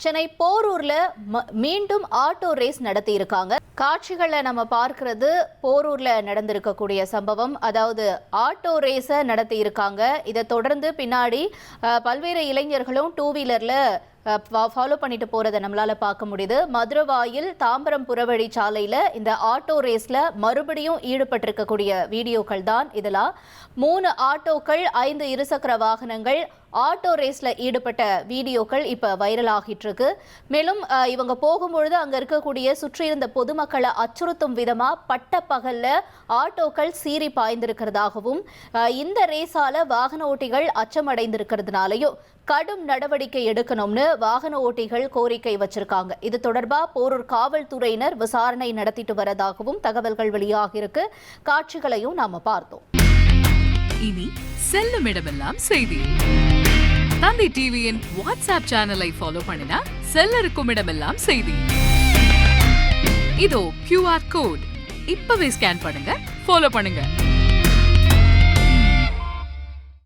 சென்னை போரூர்ல மீண்டும் auto race நடத்தி இருக்காங்க. காட்சிகளை நம்ம பார்க்கிறது போரூர்ல நடந்திருக்கக்கூடிய சம்பவம். அதாவது ஆட்டோ ரேஸ நடத்தி இருக்காங்க. இதை தொடர்ந்து பின்னாடி பல்வேறு இளைஞர்களும் டூ வீலர்ல ஃபாலோ பண்ணிட்டு போறதை நம்மளால பார்க்க முடியுது. மதுரவாயில் தாம்பரம் புறவழி சாலையில இந்த ஆட்டோ ரேஸ்ல மறுபடியும் ஈடுபட்டிருக்கக்கூடிய வீடியோக்கள் தான் இதெல்லாம். 3 ஆட்டோக்கள் 5 இருசக்கர வாகனங்கள் ஆட்டோ ரேஸ்ல ஈடுபட்ட வீடியோக்கள் இப்ப வைரல் ஆகிட்டு இருக்கு. மேலும் இவங்க போகும்பொழுது அங்க இருக்கக்கூடிய சுற்றியிருந்த பொதுமக்களை அச்சுறுத்தும் விதமா பட்ட பகல்ல ஆட்டோக்கள் சீறி பாய்ந்திருக்கிறதாகவும் இந்த ரேஸால வாகன ஓட்டிகள் அச்சமடைந்திருக்கிறதுனாலையும் கடும் நடவடிக்கை எடுக்கணும்னு வாகன ஓட்டிகள் கோரிக்கை வச்சிருக்காங்க. இது தொடர்பா போரூர் காவல்துறையினர் விசாரணை நடத்திட்டு வரதாகவும் தகவல்கள் வெளியாகிருக்கு. காட்சிகளையும் நாம பார்த்தோம். இனி செல்லும் இடமெல்லாம் செய்தி. தந்தி டிவியின் வாட்ஸ்அப் சேனலை ஃபாலோ பண்ணினா செல்ல இருக்கும் இடமெல்லாம் செய்தி. இதோ QR கோட் இப்பவே ஸ்கேன் பண்ணுங்க, ஃபாலோ பண்ணுங்க.